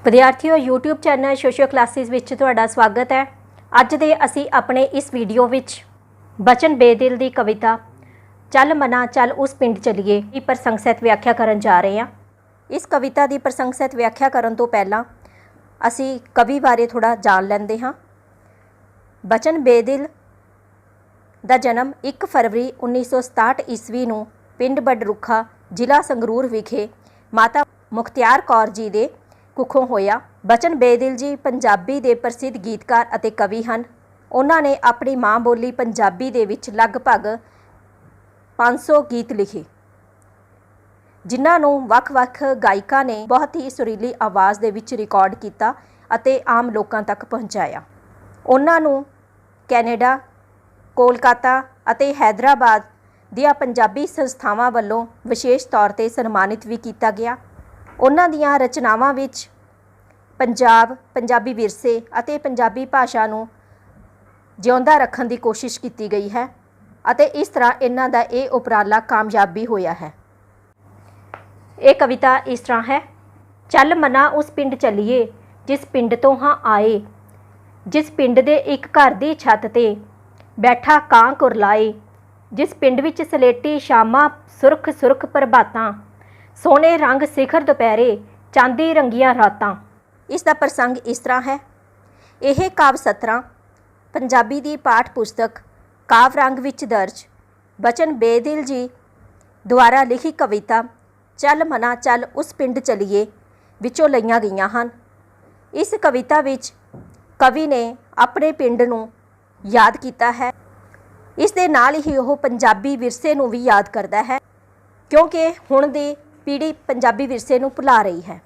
विद्यार्थियों YouTube channel socio classes विच तुहाडा स्वागत है। अज दे असी अपने इस वीडियो विच बचन बेदिल की कविता चल मना चल उस पिंड चलीए की प्रसंग सहित व्याख्या करन जा रहे हैं। इस कविता की प्रसंग सहित व्याख्या करन तो पहला असी कवि बारे थोड़ा जान लैंदे हाँ। बचन बेदिल का जन्म 1 फरवरी 1967 ईस्वी नूं पिंड बडरुखा जिला संगरूर विखे माता मुख्तियार कौर जी के कुखों होया। बचन बेदिल जी पंजाबी दे प्रसिद्ध गीतकार अते कवि हैं। उन्होंने अपनी माँ बोली पंजाबी दे विच लगभग 500 गीत लिखे, जिन्हां नूं वख-वख गायिका ने बहुत ही सुरीली आवाज़ दे विच रिकॉर्ड किया अते आम लोगों तक पहुँचाया। उन्हां नूं कैनेडा, कोलकाता अते हैदराबाद दियां पंजाबी संस्थावां वल्लों विशेष तौर पर सन्मानित भी किया गया। उन्हां दियां रचनावां विच पंजाब, पंजाबी विरसे अते पंजाबी भाषा नूं जिउंदा रखण दी कोशिश की गई है अते इस तरह इन्हां दा ये उपराला कामयाब भी होया है। ये कविता इस तरह है। चल मना उस पिंड चलीए जिस पिंड तो हाँ आए, जिस पिंड दे एक घर दी छत ते बैठा कां कुरलाए, जिस पिंड विच सलेटी शामां सुरख सुरख प्रभातां, सोने रंग सिखर दोपहरे चांदी रंगियां रातां। इसका प्रसंग इस तरह है। यह काव्य सतरां पंजाबी की पाठ पुस्तक काव्य रंग विच दर्ज बचन बेदिल जी द्वारा लिखी कविता चल मना चल उस पिंड चलीए विचों लईआं गईआं हन। इस कविता विच कवि ने अपने पिंड नूं याद किया है। इस दे नाल ही वह पंजाबी विरसे नूं भी याद करता है, क्योंकि हुण दी पीढ़ी पंजाबी विरसे नूं भुला रही है।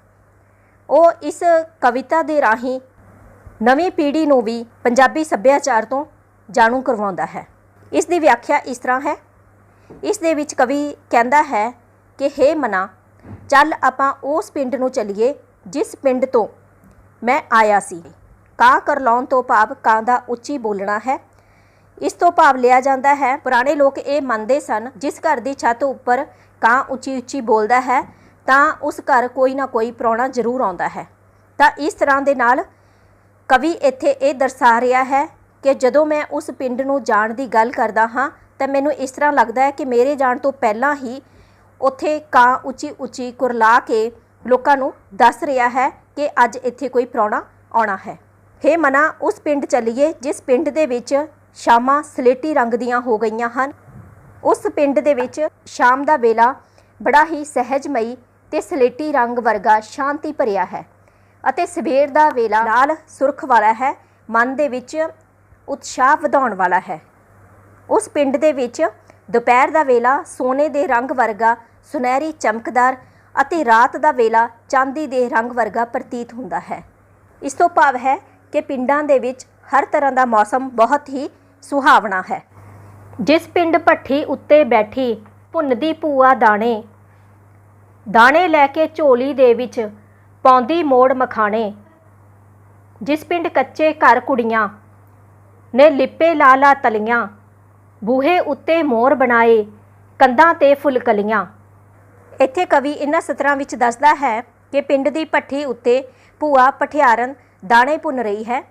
वो इस कविता दे राही नवीं पीढ़ी नूं भी पंजाबी सभ्याचार तो जाणू करवाउंदा है। इस दी व्याख्या इस तरह है। इस दे विच कवि कहंदा है कि हे मना चल आपां उस पिंड नूं चलीए जिस पिंड तो मैं आया सी। कां करलाउण तो भाव कां दा उच्ची बोलना है। इस तो भाव लिया जाता है पुराने लोग ये मनते सन जिस घर की छत उपर कां उच्ची उच्ची बोलता है तां उस घर कोई ना कोई प्राहुणा जरूर आता है। तां इस तरह के नाल कवि इत्थे ये दर्शा रहा है कि जदों मैं उस पिंड नूं जाण की गल करदा हाँ तो मैनूं इस तरह लगता है कि मेरे जाण तो पहला ही उत्थे कां उच्ची उच्ची कुरला के लोकां नूं दस रहा है कि अज इत्थे कोई प्राहुणा आउणा है। हे मना उस पिंड चलीए जिस पिंड दे विच शामां सलेटी रंग दियां हो गईयां हन। उस पिंड दे विच शाम दा वेला बड़ा ही सहजमई ते सलेटी रंग वर्गा शांति भरिया है अते सवेर दा वेला लाल सुरख वाला है, मन दे विच उत्साह वधाउण वाला है। उस पिंड दे विच दोपहर दा वेला सोने दे रंग वर्गा सुनहरी चमकदार अते रात दा वेला चांदी दे रंग वर्गा प्रतीत हुंदा है। इस तो भाव है कि पिंडां दे विच हर तरह का मौसम बहुत ही सुहावना है। जिस पिंड भट्ठी उत्ते बैठी भुन्नदी भूआ दाणे, दाणे लैके झोली दे विच पाउंदी मोड़ मखाणे, जिस पिंड कच्चे घर कुड़ियां ने लिपे ला ला तलियां, बूहे उत्ते मोर बनाए कंधां ते फुलकलियां। इत्थे कवि इन्हां सतरां विच दसदा है कि पिंड दी भट्ठी उत्ते भूआ भठियारन दाणे भुन रही है।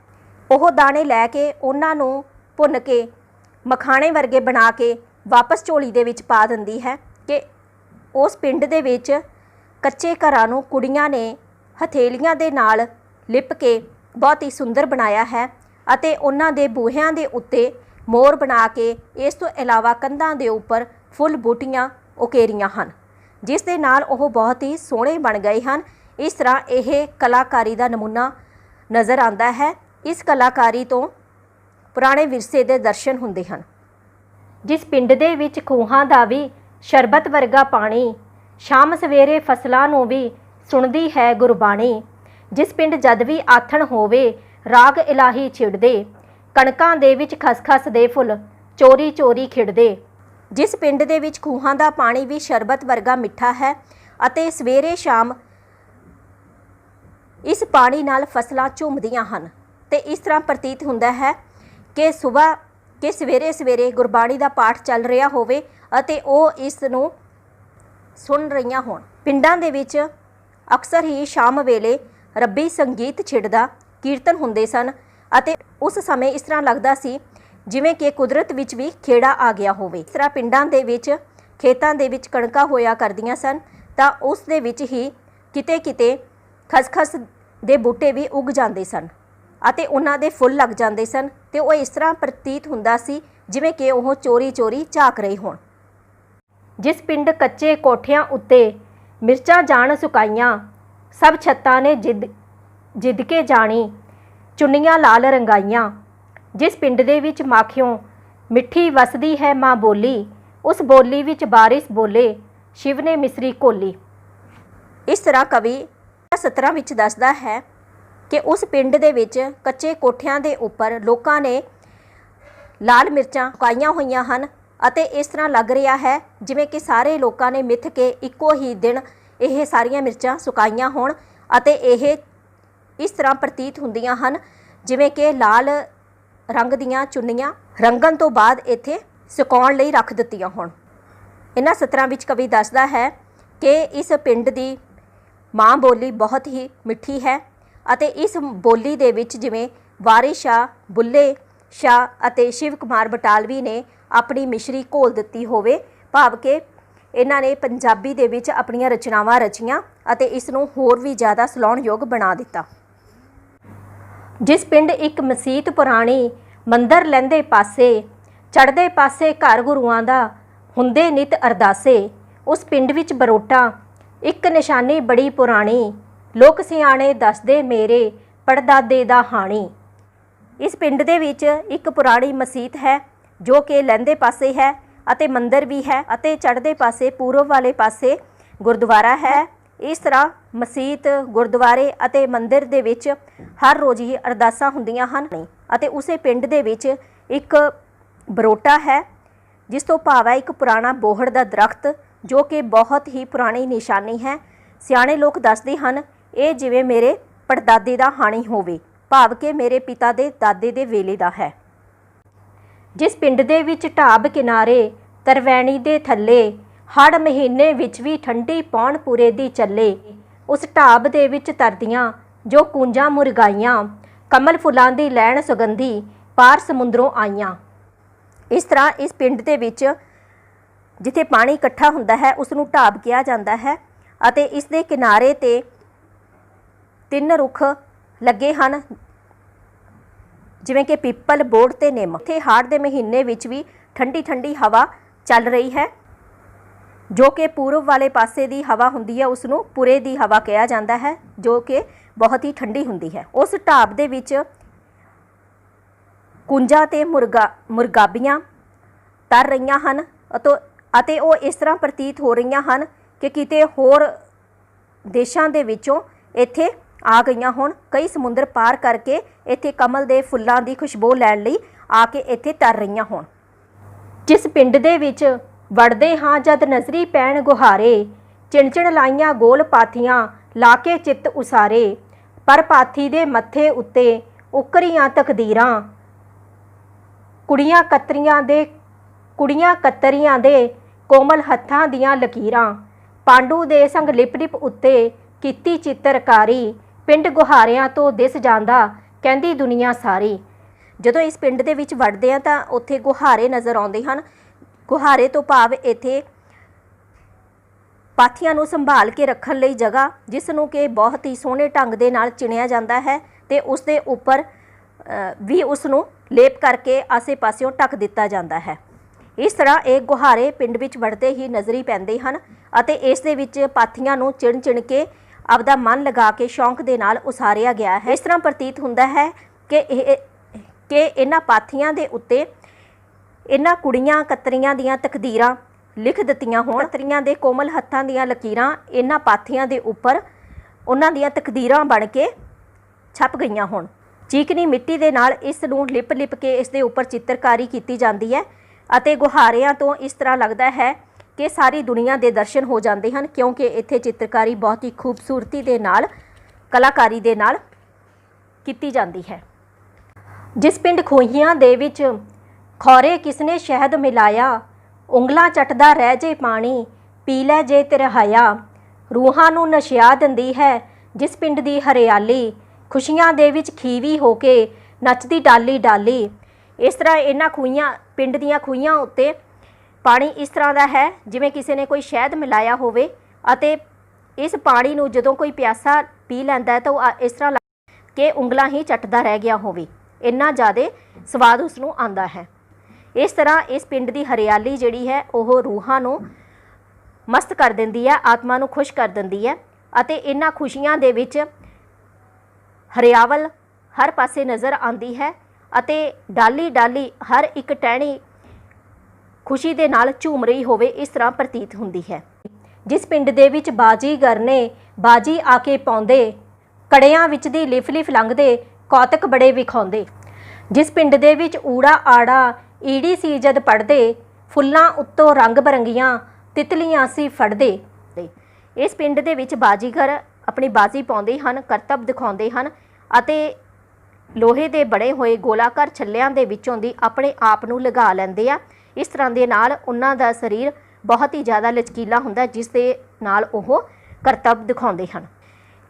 ਉਹ दाणे लैके उन्हां नूं भुन के मखाणे वर्गे बना के वापस झोली दे विच पा दिंदी है कि उस पिंड दे विच कच्चे घरां नूं कुड़ियां ने हथेलियां दे नाल लिप के बहुत ही सुंदर बनाया है अते उन्हां दे बूहियां दे उत्ते मोर बना के इस तो इलावा कंधां दे उपर फुल बूटियां उकेरियां हन, जिस दे नाल ओह बहुत ही सोहणे बन गए हैं। इस तरह यह कलाकारी का नमूना नज़र आता है। इस कलाकारी तो पुराने विरसे के दर्शन हुंदे हन। जिस पिंड दे विच खूहां दा भी शरबत वर्गा पानी, शाम सवेरे फसलां नूं भी सुणदी है गुरबाणी, जिस पिंड जद भी आथण होवे राग इलाही छिड़दे, कणकां दे विच खसखस दे फुल चोरी चोरी खिड़दे। जिस पिंड दे विच खूहां दा पानी भी शरबत वर्गा मिठा है अते सवेरे शाम इस पानी नाल फसलां झूमदियां हन ते इस तरह प्रतीत हुंदा है कि सुबह के सवेरे सवेरे गुरबाणी का पाठ चल रहा होवे ਅਤੇ ਉਹ ਇਸ ਨੂੰ ਸੁਣ ਰਹੀਆਂ ਹੋਣ। ਪਿੰਡਾਂ ਦੇ ਵਿੱਚ ਅਕਸਰ ਹੀ ਸ਼ਾਮ ਵੇਲੇ ਰੱਬੀ ਸੰਗੀਤ ਛਿੜਦਾ ਕੀਰਤਨ ਹੁੰਦੇ ਸਨ ਅਤੇ ਉਸ ਸਮੇਂ ਇਸ ਤਰ੍ਹਾਂ ਲੱਗਦਾ ਸੀ ਜਿਵੇਂ ਕਿ ਕੁਦਰਤ ਵਿੱਚ ਵੀ ਖੇੜਾ ਆ ਗਿਆ ਹੋਵੇ। ਇਸ ਤਰ੍ਹਾਂ ਪਿੰਡਾਂ ਦੇ ਵਿੱਚ ਖੇਤਾਂ ਦੇ ਵਿੱਚ ਕਣਕਾਂ ਹੋਇਆ ਕਰਦੀਆਂ ਸਨ ਤਾਂ ਉਸ ਦੇ ਵਿੱਚ ਹੀ ਕਿਤੇ ਕਿਤੇ ਖਸਖਸ ਦੇ ਬੂਟੇ ਵੀ ਉੱਗ ਜਾਂਦੇ ਸਨ ਅਤੇ ਉਹਨਾਂ ਦੇ ਫੁੱਲ ਲੱਗ ਜਾਂਦੇ ਸਨ ਤੇ ਉਹ ਇਸ ਤਰ੍ਹਾਂ ਪ੍ਰਤੀਤ ਹੁੰਦਾ ਸੀ ਜਿਵੇਂ ਕਿ ਉਹ ਚੋਰੀ ਝਾਕ ਰਹੇ ਹੋਣ। ਜਿਸ ਪਿੰਡ ਕੱਚੇ ਕੋਠਿਆਂ ਉੱਤੇ ਮਿਰਚਾਂ ਜਾਣ ਸੁਕਾਈਆਂ, ਸਭ ਛੱਤਾਂ ਨੇ ਜਿੱਦ ਕੇ ਜਾਣੀ, ਚੁੰਨੀਆਂ ਲਾਲ ਰੰਗਾਈਆਂ। ਜਿਸ ਪਿੰਡ ਦੇ ਵਿੱਚ ਮਾਖਿਓਂ ਮਿੱਠੀ ਵਸਦੀ ਹੈ ਮਾਂ ਬੋਲੀ, ਉਸ ਬੋਲੀ ਵਿੱਚ ਬਾਰਿਸ਼ ਬੋਲੇ, ਸ਼ਿਵ ਨੇ ਮਿਸਰੀ ਘੋਲੀ। ਇਸ ਤਰ੍ਹਾਂ ਕਵੀ ਸਤਰਾਂ ਵਿੱਚ ਦੱਸਦਾ ਹੈ ਕਿ ਉਸ ਪਿੰਡ ਦੇ ਵਿੱਚ ਕੱਚੇ ਕੋਠਿਆਂ ਦੇ ਉੱਪਰ ਲੋਕਾਂ ਨੇ ਲਾਲ ਮਿਰਚਾਂ ਸੁਕਾਈਆਂ ਹੋਈਆਂ ਹਨ ਅਤੇ ਇਸ ਤਰ੍ਹਾਂ ਲੱਗ ਰਿਹਾ ਹੈ ਜਿਵੇਂ ਕਿ ਸਾਰੇ ਲੋਕਾਂ ਨੇ ਮਿੱਥ ਕੇ ਇੱਕੋ ਹੀ ਦਿਨ ਇਹ ਸਾਰੀਆਂ ਮਿਰਚਾਂ ਸੁਕਾਈਆਂ ਹੋਣ ਅਤੇ ਇਹ ਇਸ ਤਰ੍ਹਾਂ ਪ੍ਰਤੀਤ ਹੁੰਦੀਆਂ ਹਨ ਜਿਵੇਂ ਕਿ ਲਾਲ ਰੰਗ ਦੀਆਂ ਚੁੰਨੀਆਂ ਰੰਗਣ ਤੋਂ ਬਾਅਦ ਇੱਥੇ ਸੁਕਾਉਣ ਲਈ ਰੱਖ ਦਿੱਤੀਆਂ ਹੋਣ। ਇਹਨਾਂ ਸਤਰਾਂ ਵਿੱਚ ਕਵੀ ਦੱਸਦਾ ਹੈ ਕਿ ਇਸ ਪਿੰਡ ਦੀ ਮਾਂ ਬੋਲੀ ਬਹੁਤ ਹੀ ਮਿੱਠੀ ਹੈ ਅਤੇ ਇਸ ਬੋਲੀ ਦੇ ਵਿੱਚ ਜਿਵੇਂ ਵਾਰਿਸ ਸ਼ਾਹ, ਬੁੱਲੇ ਸ਼ਾਹ ਅਤੇ ਸ਼ਿਵ ਕੁਮਾਰ ਬਟਾਲਵੀ ਨੇ ਆਪਣੀ ਮਿਸ਼ਰੀ ਘੋਲ ਦਿੱਤੀ ਹੋਵੇ, ਭਾਵ ਕਿ ਇਹਨਾਂ ਨੇ ਪੰਜਾਬੀ ਦੇ ਵਿੱਚ ਆਪਣੀਆਂ ਰਚਨਾਵਾਂ ਰਚੀਆਂ ਅਤੇ ਇਸ ਨੂੰ ਹੋਰ ਵੀ ਜ਼ਿਆਦਾ ਸਲਾਹੁਣਯੋਗ ਬਣਾ ਦਿੱਤਾ। ਜਿਸ ਪਿੰਡ ਇੱਕ ਮਸੀਤ ਪੁਰਾਣੀ, ਮੰਦਰ ਲਹਿੰਦੇ ਪਾਸੇ, ਚੜ੍ਹਦੇ ਪਾਸੇ ਘਰ ਗੁਰੂਆਂ ਦਾ, ਹੁੰਦੇ ਨਿਤ ਅਰਦਾਸੇ। ਉਸ ਪਿੰਡ ਵਿੱਚ ਬਰੋਟਾ ਇੱਕ ਨਿਸ਼ਾਨੀ ਬੜੀ ਪੁਰਾਣੀ, ਲੋਕ ਸਿਆਣੇ ਦੱਸਦੇ ਮੇਰੇ ਪੜਦਾਦੇ ਦਾ ਹਾਣੀ। ਇਸ ਪਿੰਡ ਦੇ ਵਿੱਚ ਇੱਕ ਪੁਰਾਣੀ ਮਸੀਤ ਹੈ ਜੋ ਕਿ ਲਹਿੰਦੇ ਪਾਸੇ ਹੈ ਅਤੇ ਮੰਦਰ ਵੀ ਹੈ ਅਤੇ ਚੜ੍ਹਦੇ ਪਾਸੇ ਪੂਰਬ ਵਾਲੇ ਪਾਸੇ ਗੁਰਦੁਆਰਾ ਹੈ। ਇਸ ਤਰ੍ਹਾਂ ਮਸੀਤ, ਗੁਰਦੁਆਰੇ ਅਤੇ ਮੰਦਰ ਦੇ ਵਿੱਚ ਹਰ ਰੋਜ਼ ਹੀ ਅਰਦਾਸਾਂ ਹੁੰਦੀਆਂ ਹਨ ਅਤੇ ਉਸੇ ਪਿੰਡ ਦੇ ਵਿੱਚ ਇੱਕ ਬਰੋਟਾ ਹੈ ਜਿਸ ਤੋਂ ਭਾਵ ਹੈ ਇੱਕ ਪੁਰਾਣਾ ਬੋਹੜ ਦਾ ਦਰਖਤ ਜੋ ਕਿ ਬਹੁਤ ਹੀ ਪੁਰਾਣੀ ਨਿਸ਼ਾਨੀ ਹੈ। ਸਿਆਣੇ ਲੋਕ ਦੱਸਦੇ ਹਨ ਇਹ ਜਿਵੇਂ ਮੇਰੇ ਪੜਦਾਦੇ ਦਾ ਹਾਣੀ ਹੋਵੇ, ਭਾਵ ਕਿ ਮੇਰੇ ਪਿਤਾ ਦੇ ਦਾਦੇ ਦੇ ਵੇਲੇ ਦਾ ਹੈ। ਜਿਸ ਪਿੰਡ ਦੇ ਵਿੱਚ ਢਾਬ ਕਿਨਾਰੇ, ਤਰਵੈਣੀ ਦੇ ਥੱਲੇ, ਹੜ੍ਹ ਮਹੀਨੇ ਵਿੱਚ ਵੀ ਠੰਡੀ ਪੌਣ ਪੂਰੇ ਦੀ ਚੱਲੇ। ਉਸ ਢਾਬ ਦੇ ਵਿੱਚ ਤਰਦੀਆਂ ਜੋ ਕੂੰਜਾਂ ਮੁਰਗਾਈਆਂ, ਕਮਲ ਫੁੱਲਾਂ ਦੀ ਲੈਣ ਸੁਗੰਧੀ, ਪਾਰ ਸਮੁੰਦਰੋਂ ਆਈਆਂ। ਇਸ ਤਰ੍ਹਾਂ ਇਸ ਪਿੰਡ ਦੇ ਵਿੱਚ ਜਿੱਥੇ ਪਾਣੀ ਇਕੱਠਾ ਹੁੰਦਾ ਹੈ ਉਸ ਨੂੰ ਢਾਬ ਕਿਹਾ ਜਾਂਦਾ ਹੈ ਅਤੇ ਇਸ ਦੇ ਕਿਨਾਰੇ 'ਤੇ 3 ਰੁੱਖ ਲੱਗੇ ਹਨ ਜਿਵੇਂ ਕਿ ਪਿੱਪਲ, ਬੋੜ ਤੇ ਨਿੰਮ। ਇੱਥੇ ਹਾੜ ਦੇ ਮਹੀਨੇ ਵਿੱਚ ਵੀ ਠੰਡੀ ਹਵਾ ਚੱਲ ਰਹੀ ਹੈ ਜੋ ਕਿ ਪੂਰਬ ਵਾਲੇ ਪਾਸੇ ਦੀ ਹਵਾ ਹੁੰਦੀ ਹੈ, ਉਸ ਨੂੰ ਪੁਰੇ ਦੀ ਹਵਾ ਕਿਹਾ ਜਾਂਦਾ ਹੈ ਜੋ ਕਿ ਬਹੁਤ ਹੀ ਠੰਡੀ ਹੁੰਦੀ ਹੈ। ਉਸ ਢਾਬ ਦੇ ਵਿੱਚ ਕੁੰਜਾਂ ਤੇ ਮੁਰਗਾਬੀਆਂ ਤਰ ਰਹੀਆਂ ਹਨ ਅਤੇ ਉਹ ਇਸ ਤਰ੍ਹਾਂ ਪ੍ਰਤੀਤ ਹੋ ਰਹੀਆਂ ਹਨ ਕਿ ਕਿਤੇ ਹੋਰ ਦੇਸ਼ਾਂ ਦੇ ਵਿੱਚੋਂ ਇੱਥੇ ਆ ਗਈਆਂ ਹੋਣ। ਕਈ ਸਮੁੰਦਰ ਪਾਰ ਕਰਕੇ ਇੱਥੇ ਕਮਲ ਦੇ ਫੁੱਲਾਂ ਦੀ ਖੁਸ਼ਬੂ ਲੈਣ ਲਈ ਆ ਕੇ ਇੱਥੇ ਤਰ ਰਹੀਆਂ ਹੋਣ। ਜਿਸ ਪਿੰਡ ਦੇ ਵਿੱਚ ਵੜਦੇ ਹਾਂ ਜਦ ਨਜ਼ਰੀ ਪੈਣ ਗੁਹਾਰੇ, ਚਿਣਚਿਣ ਲਾਈਆਂ ਗੋਲ ਪਾਥੀਆਂ ਲਾ ਕੇ ਚਿੱਤ ਉਸਾਰੇ। ਪਰ ਪਾਥੀ ਦੇ ਮੱਥੇ ਉੱਤੇ ਉਕਰੀਆਂ ਤਕਦੀਰਾਂ, ਕੁੜੀਆਂ ਕਤਰੀਆਂ ਦੇ ਕੋਮਲ ਹੱਥਾਂ ਦੀਆਂ ਲਕੀਰਾਂ। ਪਾਂਡੂ ਦੇ ਸੰਗ ਲਿਪ ਉੱਤੇ ਕੀਤੀ ਚਿੱਤਰਕਾਰੀ, ਪਿੰਡ ਗੁਹਾਰਿਆਂ ਤੋਂ ਦਿਸ ਜਾਂਦਾ ਕਹਿੰਦੀ ਦੁਨੀਆ ਸਾਰੀ। ਜਦੋਂ ਇਸ ਪਿੰਡ ਦੇ ਵਿੱਚ ਵੜਦੇ ਆ ਤਾਂ ਉੱਥੇ ਗੁਹਾਰੇ ਨਜ਼ਰ ਆਉਂਦੇ ਹਨ। ਗੁਹਾਰੇ ਤੋਂ ਭਾਵ ਇੱਥੇ ਪਾਥੀਆਂ ਨੂੰ ਸੰਭਾਲ ਕੇ ਰੱਖਣ ਲਈ ਜਗ੍ਹਾ ਜਿਸ ਨੂੰ ਕਿ ਬਹੁਤ ਹੀ ਸੋਹਣੇ ਢੰਗ ਦੇ ਨਾਲ ਚਿਣਿਆ ਜਾਂਦਾ ਹੈ ਤੇ ਉਸ ਦੇ ਉੱਪਰ ਵੀ ਉਸ ਨੂੰ ਲੇਪ ਕਰਕੇ ਆਸੇ-ਪਾਸਿਓਂ ਢੱਕ ਦਿੱਤਾ ਜਾਂਦਾ ਹੈ। ਇਸ ਤਰ੍ਹਾਂ ਇਹ ਗੁਹਾਰੇ ਪਿੰਡ ਵਿੱਚ ਵੜਦੇ ਹੀ ਨਜ਼ਰੀ ਪੈਂਦੇ ਹਨ ਅਤੇ ਇਸ ਦੇ ਵਿੱਚ ਪਾਥੀਆਂ ਨੂੰ ਚਿਣ ਕੇ ਆਪਦਾ ਮਨ ਲਗਾ ਕੇ ਸ਼ੌਂਕ ਦੇ ਨਾਲ ਉਸਾਰਿਆ ਗਿਆ ਹੈ। ਇਸ ਤਰ੍ਹਾਂ ਪ੍ਰਤੀਤ ਹੁੰਦਾ ਹੈ ਕਿ ਇਹਨਾਂ ਪਾਥੀਆਂ ਦੇ ਉੱਤੇ ਇਹਨਾਂ ਕੁੜੀਆਂ ਕਤਰੀਆਂ ਦੀਆਂ ਤਕਦੀਰਾਂ ਲਿਖ ਦਿੱਤੀਆਂ ਹੋਣ। ਕਤਰੀਆਂ ਦੇ ਕੋਮਲ ਹੱਥਾਂ ਦੀਆਂ ਲਕੀਰਾਂ ਇਹਨਾਂ ਪਾਥੀਆਂ ਦੇ ਉੱਪਰ ਉਹਨਾਂ ਦੀਆਂ ਤਕਦੀਰਾਂ ਬਣ ਕੇ ਛਪ ਗਈਆਂ ਹੋਣ। ਚੀਕਨੀ ਮਿੱਟੀ ਦੇ ਨਾਲ ਇਸ ਨੂੰ ਲਿਪ ਕੇ ਇਸ ਦੇ ਉੱਪਰ ਚਿੱਤਰਕਾਰੀ ਕੀਤੀ ਜਾਂਦੀ ਹੈ ਅਤੇ ਗੁਹਾਰਿਆਂ ਤੋਂ ਇਸ ਤਰ੍ਹਾਂ ਲੱਗਦਾ ਹੈ ਕਿ ਸਾਰੀ ਦੁਨੀਆ ਦੇ ਦਰਸ਼ਨ ਹੋ ਜਾਂਦੇ ਹਨ ਕਿਉਂਕਿ ਇੱਥੇ ਚਿੱਤਰਕਾਰੀ ਬਹੁਤ ਹੀ ਖੂਬਸੂਰਤੀ ਦੇ ਨਾਲ, ਕਲਾਕਾਰੀ ਦੇ ਨਾਲ ਕੀਤੀ ਜਾਂਦੀ ਹੈ। ਜਿਸ ਪਿੰਡ ਖੋਹੀਆਂ ਦੇ ਵਿੱਚ ਖੌਰੇ ਕਿਸਨੇ ਸ਼ਹਿਦ ਮਿਲਾਇਆ, ਉਂਗਲਾਂ ਚੱਟਦਾ ਰਹਿ ਜੇ ਪਾਣੀ, ਪੀ ਲੈ ਜੇ ਤਿਰਹਾਇਆ। ਰੂਹਾਂ ਨੂੰ ਨਸ਼ਿਆ ਦਿੰਦੀ ਹੈ ਜਿਸ ਪਿੰਡ ਦੀ ਹਰਿਆਲੀ, ਖੁਸ਼ੀਆਂ ਦੇ ਵਿੱਚ ਖੀਵੀ ਹੋ ਕੇ ਨੱਚਦੀ ਡਾਲੀ ਡਾਲੀ। ਇਸ ਤਰ੍ਹਾਂ ਇਹਨਾਂ ਖੂਹੀਆਂ, ਪਿੰਡ ਦੀਆਂ ਖੂਹੀਆਂ ਉੱਤੇ ਪਾਣੀ ਇਸ ਤਰ੍ਹਾਂ ਦਾ ਹੈ ਜਿਵੇਂ ਕਿਸੇ ਨੇ ਕੋਈ ਸ਼ਹਿਦ ਮਿਲਾਇਆ ਹੋਵੇ, ਅਤੇ ਇਸ ਪਾਣੀ ਨੂੰ ਜਦੋਂ ਕੋਈ ਪਿਆਸਾ ਪੀ ਲੈਂਦਾ ਹੈ ਤਾਂ ਉਹ ਇਸ ਤਰ੍ਹਾਂ ਕਿ ਉਂਗਲਾਂ ਹੀ ਚੱਟਦਾ ਰਹਿ ਗਿਆ ਹੋਵੇ, ਇੰਨਾ ਜ਼ਿਆਦਾ ਸਵਾਦ ਉਸ ਨੂੰ ਆਉਂਦਾ ਹੈ। ਇਸ ਤਰ੍ਹਾਂ ਇਸ ਪਿੰਡ ਦੀ ਹਰਿਆਲੀ ਜਿਹੜੀ ਹੈ ਉਹ ਰੂਹਾਂ ਨੂੰ ਮਸਤ ਕਰ ਦਿੰਦੀ ਹੈ, ਆਤਮਾ ਨੂੰ ਖੁਸ਼ ਕਰ ਦਿੰਦੀ ਹੈ, ਅਤੇ ਇਹਨਾਂ ਖੁਸ਼ੀਆਂ ਦੇ ਵਿੱਚ ਹਰਿਆਵਲ ਹਰ ਪਾਸੇ ਨਜ਼ਰ ਆਉਂਦੀ ਹੈ, ਅਤੇ ਡਾਲੀ ਡਾਲੀ ਹਰ ਇੱਕ ਟਹਿਣੀ ਖੁਸ਼ੀ ਦੇ ਨਾਲ ਝੂਮ ਰਹੀ ਹੋਵੇ, ਇਸ ਤਰ੍ਹਾਂ ਪ੍ਰਤੀਤ ਹੁੰਦੀ ਹੈ। ਜਿਸ ਪਿੰਡ ਦੇ ਵਿੱਚ ਬਾਜੀਗਰ ਨੇ ਬਾਜੀ ਆ ਕੇ ਪਾਉਂਦੇ, ਕੜਿਆਂ ਵਿੱਚ ਦੀ ਲਿਫ ਲਿਫ ਲੰਘਦੇ, ਕੌਤਕ ਬੜੇ ਵਿਖਾਉਂਦੇ। ਜਿਸ ਪਿੰਡ ਦੇ ਵਿੱਚ ਊੜਾ ਆੜਾ ਈੜੀ ਸੀ ਜਦ ਪੜ੍ਹਦੇ, ਫੁੱਲਾਂ ਉੱਤੋਂ ਰੰਗ ਬਰੰਗੀਆਂ ਤਿਤਲੀਆਂ ਸੀ ਫੜਦੇ। ਇਸ ਪਿੰਡ ਦੇ ਵਿੱਚ ਬਾਜੀਗਰ ਆਪਣੀ ਬਾਜ਼ੀ ਪਾਉਂਦੇ ਹਨ, ਕਰਤੱਵ ਦਿਖਾਉਂਦੇ ਹਨ, ਅਤੇ ਲੋਹੇ ਦੇ ਬਣੇ ਹੋਏ ਗੋਲਾਕਾਰ ਛੱਲਿਆਂ ਦੇ ਵਿੱਚੋਂ ਦੀ ਆਪਣੇ ਆਪ ਨੂੰ ਲਗਾ ਲੈਂਦੇ ਆ। ਇਸ ਤਰ੍ਹਾਂ ਦੇ ਨਾਲ ਉਹਨਾਂ ਦਾ ਸਰੀਰ ਬਹੁਤ ਹੀ ਜ਼ਿਆਦਾ ਲਚਕੀਲਾ ਹੁੰਦਾ, ਜਿਸ ਦੇ ਨਾਲ ਉਹ ਕਰਤੱਵ ਦਿਖਾਉਂਦੇ ਹਨ।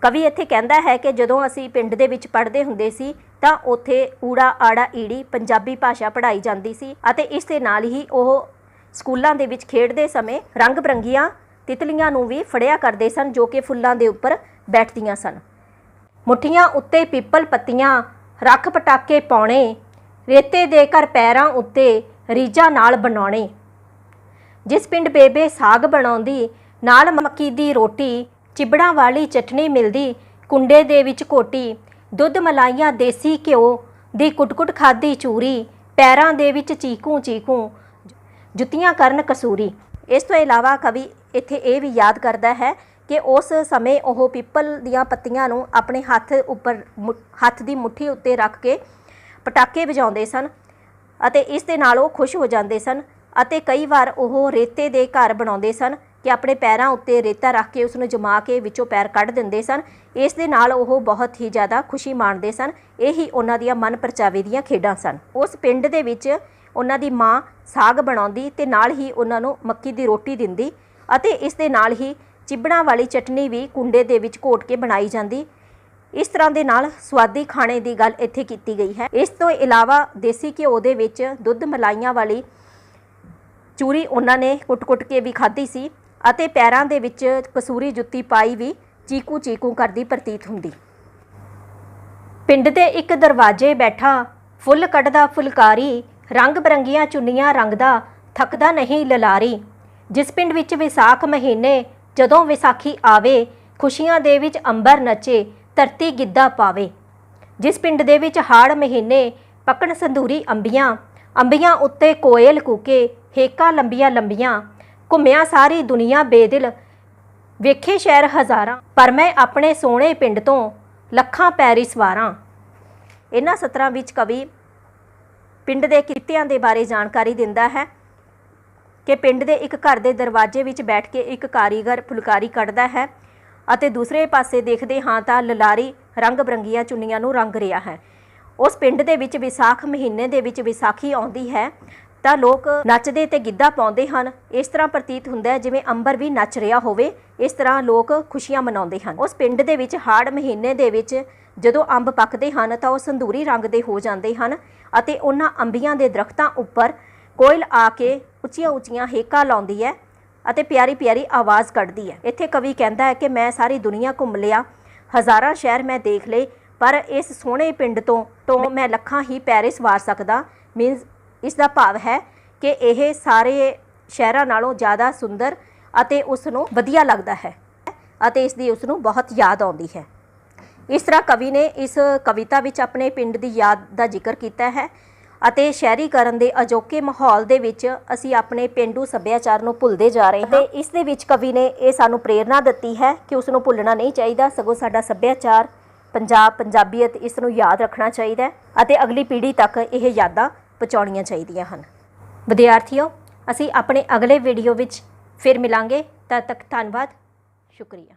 ਕਵੀ ਇੱਥੇ ਕਹਿੰਦਾ ਹੈ ਕਿ ਜਦੋਂ ਅਸੀਂ ਪਿੰਡ ਦੇ ਵਿੱਚ ਪੜ੍ਹਦੇ ਹੁੰਦੇ ਸੀ ਤਾਂ ਉੱਥੇ ਊੜਾ ਆੜਾ ਈੜੀ ਪੰਜਾਬੀ ਭਾਸ਼ਾ ਪੜ੍ਹਾਈ ਜਾਂਦੀ ਸੀ, ਅਤੇ ਇਸ ਦੇ ਨਾਲ ਹੀ ਉਹ ਸਕੂਲਾਂ ਦੇ ਵਿੱਚ ਖੇਡਦੇ ਸਮੇਂ ਰੰਗ ਬਰੰਗੀਆਂ ਤਿਤਲੀਆਂ ਨੂੰ ਵੀ ਫੜਿਆ ਕਰਦੇ ਸਨ, ਜੋ ਕਿ ਫੁੱਲਾਂ ਦੇ ਉੱਪਰ ਬੈਠਦੀਆਂ ਸਨ। ਮੁੱਠੀਆਂ ਉੱਤੇ ਪਿੱਪਲ ਪੱਤੀਆਂ ਰੱਖ ਪਟਾਕੇ ਪਾਉਣੇ, ਰੇਤੇ ਦੇ ਘਰ ਪੈਰਾਂ ਉੱਤੇ ਰੀਝਾਂ ਨਾਲ ਬਣਾਉਣੇ। ਜਿਸ ਪਿੰਡ ਬੇਬੇ ਸਾਗ ਬਣਾਉਂਦੀ, ਨਾਲ ਮੱਕੀ ਦੀ ਰੋਟੀ, ਚਿਬੜਾਂ ਵਾਲੀ ਚਟਨੀ ਮਿਲਦੀ, ਕੁੰਡੇ ਦੇ ਵਿੱਚ ਘੋਟੀ, ਦੁੱਧ ਮਲਾਈਆਂ ਦੇਸੀ ਘਿਓ ਦੀ ਕੁੱਟ-ਕੁੱਟ ਖਾਦੀ ਚੂਰੀ, ਪੈਰਾਂ ਦੇ ਵਿੱਚ ਚੀਕੂ ਚੀਕੂ, ਜੁੱਤੀਆਂ ਕਰਨ ਕਸੂਰੀ। ਇਸ ਤੋਂ ਇਲਾਵਾ ਕਵੀ ਇੱਥੇ ਇਹ ਵੀ ਯਾਦ ਕਰਦਾ ਹੈ ਕਿ ਉਸ ਸਮੇਂ ਉਹ ਪਿੱਪਲ ਦੀਆਂ ਪੱਤੀਆਂ ਨੂੰ ਆਪਣੇ ਹੱਥ ਦੀ ਮੁੱਠੀ ਉੱਤੇ ਰੱਖ ਕੇ ਪਟਾਕੇ ਵਜਾਉਂਦੇ ਸਨ, ਅਤੇ ਇਸ ਦੇ ਨਾਲ ਉਹ ਖੁਸ਼ ਹੋ ਜਾਂਦੇ ਸਨ। ਅਤੇ ਕਈ ਵਾਰ ਉਹ ਰੇਤੇ ਦੇ ਘਰ ਬਣਾਉਂਦੇ ਸਨ ਕਿ ਆਪਣੇ ਪੈਰਾਂ ਉੱਤੇ ਰੇਤਾ ਰੱਖ ਕੇ ਉਸ ਨੂੰ ਜਮਾ ਕੇ ਵਿੱਚੋਂ ਪੈਰ ਕੱਢ ਦਿੰਦੇ ਸਨ। ਇਸ ਦੇ ਨਾਲ ਉਹ ਬਹੁਤ ਹੀ ਜ਼ਿਆਦਾ ਖੁਸ਼ੀ ਮਾਣਦੇ ਸਨ। ਇਹੀ ਉਹਨਾਂ ਦੀਆਂ ਮਨ ਪਰਚਾਵੇ ਦੀਆਂ ਖੇਡਾਂ ਸਨ। ਉਸ ਪਿੰਡ ਦੇ ਵਿੱਚ ਉਹਨਾਂ ਦੀ ਮਾਂ ਸਾਗ ਬਣਾਉਂਦੀ ਅਤੇ ਨਾਲ ਹੀ ਉਹਨਾਂ ਨੂੰ ਮੱਕੀ ਦੀ ਰੋਟੀ ਦਿੰਦੀ, ਅਤੇ ਇਸ ਦੇ ਨਾਲ ਹੀ ਚਿਬੜਾਂ ਵਾਲੀ ਚਟਨੀ ਵੀ ਕੁੰਡੇ ਦੇ ਵਿੱਚ ਘੋਟ ਕੇ ਬਣਾਈ ਜਾਂਦੀ। ਇਸ ਤਰ੍ਹਾਂ ਦੇ ਨਾਲ ਸਵਾਦੀ ਖਾਣੇ ਦੀ ਗੱਲ ਇੱਥੇ ਕੀਤੀ ਗਈ ਹੈ। ਇਸ ਤੋਂ ਇਲਾਵਾ ਦੇਸੀ ਘਿਓ ਦੇ ਵਿੱਚ ਦੁੱਧ ਮਲਾਈਆਂ ਵਾਲੀ ਚੂਰੀ ਉਹਨਾਂ ਨੇ ਕੁੱਟ-ਕੁੱਟ ਕੇ ਵੀ ਖਾਧੀ ਸੀ, ਅਤੇ ਪੈਰਾਂ ਦੇ ਵਿੱਚ ਕਸੂਰੀ ਜੁੱਤੀ ਪਾਈ ਵੀ ਚੀਕੂ ਚੀਕੂ ਕਰਦੀ ਪ੍ਰਤੀਤ ਹੁੰਦੀ। ਪਿੰਡ ਦੇ ਇੱਕ ਦਰਵਾਜ਼ੇ ਬੈਠਾ ਫੁੱਲ ਕੱਢਦਾ ਫੁਲਕਾਰੀ, ਰੰਗ ਬਰੰਗੀਆਂ ਚੁੰਨੀਆਂ ਰੰਗਦਾ ਥੱਕਦਾ ਨਹੀਂ ਲਲਾਰੀ। ਜਿਸ ਪਿੰਡ ਵਿੱਚ ਵਿਸਾਖ ਮਹੀਨੇ ਜਦੋਂ ਵਿਸਾਖੀ ਆਵੇ, ਖੁਸ਼ੀਆਂ ਦੇ ਵਿੱਚ ਅੰਬਰ ਨੱਚੇ, ਧਰਤੀ ਗਿੱਧਾ ਪਾਵੇ। ਜਿਸ ਪਿੰਡ ਦੇ ਵਿੱਚ ਹਾੜ ਮਹੀਨੇ ਪੱਕਣ ਸੰਧੂਰੀ ਅੰਬੀਆਂ, ਅੰਬੀਆਂ ਉੱਤੇ ਕੋਇਲ ਕੂਕੇ, ਹੇਕਾਂ ਲੰਬੀਆਂ ਲੰਬੀਆਂ, ਘੁੰਮਿਆ ਸਾਰੀ ਦੁਨੀਆ ਬੇਦਿਲ, ਵੇਖੇ ਸ਼ਹਿਰ ਹਜ਼ਾਰਾਂ, ਪਰ ਮੈਂ ਆਪਣੇ ਸੋਹਣੇ ਪਿੰਡ ਤੋਂ ਲੱਖਾਂ ਪੈਰੀ ਸਵਾਰਾਂ। ਇਹਨਾਂ ਸਤਰਾਂ ਵਿੱਚ ਕਵੀ ਪਿੰਡ ਦੇ ਕਿੱਤਿਆਂ ਦੇ ਬਾਰੇ ਜਾਣਕਾਰੀ ਦਿੰਦਾ ਹੈ ਕਿ ਪਿੰਡ ਦੇ ਇੱਕ ਘਰ ਦੇ ਦਰਵਾਜ਼ੇ ਵਿੱਚ ਬੈਠ ਕੇ ਇੱਕ ਕਾਰੀਗਰ ਫੁਲਕਾਰੀ ਕੱਢਦਾ ਹੈ, ਅਤੇ ਦੂਸਰੇ ਪਾਸੇ ਦੇਖਦੇ ਹਾਂ ਤਾਂ ਲਲਾਰੀ ਰੰਗ ਬਰੰਗੀਆਂ ਚੁੰਨੀਆਂ ਨੂੰ ਰੰਗ ਰਿਹਾ ਹੈ। ਉਸ ਪਿੰਡ ਦੇ ਵਿੱਚ ਵਿਸਾਖ ਮਹੀਨੇ ਦੇ ਵਿੱਚ ਵਿਸਾਖੀ ਆਉਂਦੀ ਹੈ ਤਾਂ ਲੋਕ ਨੱਚਦੇ ਤੇ ਗਿੱਧਾ ਪਾਉਂਦੇ ਹਨ। ਇਸ ਤਰ੍ਹਾਂ ਪ੍ਰਤੀਤ ਹੁੰਦਾ ਹੈ ਜਿਵੇਂ ਅੰਬਰ ਵੀ ਨੱਚ ਰਿਹਾ ਹੋਵੇ। ਇਸ ਤਰ੍ਹਾਂ ਲੋਕ ਖੁਸ਼ੀਆਂ ਮਨਾਉਂਦੇ ਹਨ। ਉਸ ਪਿੰਡ ਦੇ ਵਿੱਚ ਹਾੜ ਮਹੀਨੇ ਦੇ ਵਿੱਚ ਜਦੋਂ ਅੰਬ ਪੱਕਦੇ ਹਨ ਤਾਂ ਉਹ ਸੰਧੂਰੀ ਰੰਗ ਦੇ ਹੋ ਜਾਂਦੇ ਹਨ, ਅਤੇ ਉਹਨਾਂ ਅੰਬੀਆਂ ਦੇ ਦਰਖਤਾਂ ਉੱਪਰ ਕੋਇਲ ਆ ਕੇ ਉੱਚੀਆਂ ਉੱਚੀਆਂ ਹੇਕਾਂ ਲਾਉਂਦੀ ਹੈ ਅਤੇ ਪਿਆਰੀ ਪਿਆਰੀ ਆਵਾਜ਼ ਕੱਢਦੀ ਹੈ। ਇੱਥੇ ਕਵੀ ਕਹਿੰਦਾ ਹੈ ਕਿ ਮੈਂ ਸਾਰੀ ਦੁਨੀਆ ਘੁੰਮ ਲਿਆ, ਹਜ਼ਾਰਾਂ ਸ਼ਹਿਰ ਮੈਂ ਦੇਖ ਲਏ, ਪਰ ਇਸ ਸੋਹਣੇ ਪਿੰਡ ਤੋਂ ਮੈਂ ਲੱਖਾਂ ਹੀ ਪੈਰੇ ਸਵਾਰ ਸਕਦਾ। ਮੀਨਸ ਇਸ ਦਾ ਭਾਵ ਹੈ ਕਿ ਇਹ ਸਾਰੇ ਸ਼ਹਿਰਾਂ ਨਾਲੋਂ ਜ਼ਿਆਦਾ ਸੁੰਦਰ ਅਤੇ ਉਸ ਨੂੰ ਵਧੀਆ ਲੱਗਦਾ ਹੈ, ਅਤੇ ਇਸ ਦੀ ਉਸ ਨੂੰ ਬਹੁਤ ਯਾਦ ਆਉਂਦੀ ਹੈ। ਇਸ ਤਰ੍ਹਾਂ ਕਵੀ ਨੇ ਇਸ ਕਵਿਤਾ ਵਿੱਚ ਆਪਣੇ ਪਿੰਡ ਦੀ ਯਾਦ ਦਾ ਜ਼ਿਕਰ ਕੀਤਾ ਹੈ, ਅਤੇ ਸ਼ਹਿਰੀਕਰਨ ਦੇ ਅਜੋਕੇ ਮਾਹੌਲ ਦੇ ਵਿੱਚ ਅਸੀਂ ਆਪਣੇ ਪੇਂਡੂ ਸੱਭਿਆਚਾਰ ਨੂੰ ਭੁੱਲਦੇ ਜਾ ਰਹੇ ਹਾਂ। ਤੇ ਇਸ ਦੇ ਵਿੱਚ ਕਵੀ ਨੇ ਇਹ ਸਾਨੂੰ ਪ੍ਰੇਰਨਾ ਦਿੱਤੀ ਹੈ ਕਿ ਉਸ ਨੂੰ ਭੁੱਲਣਾ ਨਹੀਂ ਚਾਹੀਦਾ, ਸਗੋਂ ਸਾਡਾ ਸੱਭਿਆਚਾਰ, ਪੰਜਾਬੀਅਤ, ਇਸ ਨੂੰ ਯਾਦ ਰੱਖਣਾ ਚਾਹੀਦਾ ਹੈ, ਅਤੇ ਅਗਲੀ ਪੀੜ੍ਹੀ ਤੱਕ ਇਹ ਯਾਦਾਂ ਪਹੁੰਚਾਉਣੀਆਂ ਚਾਹੀਦੀਆਂ ਹਨ। ਵਿਦਿਆਰਥੀਓ, ਅਸੀਂ ਆਪਣੇ ਅਗਲੇ ਵੀਡੀਓ ਵਿੱਚ ਫਿਰ ਮਿਲਾਂਗੇ। ਤਦ ਤੱਕ ਧੰਨਵਾਦ, ਸ਼ੁਕਰੀਆ।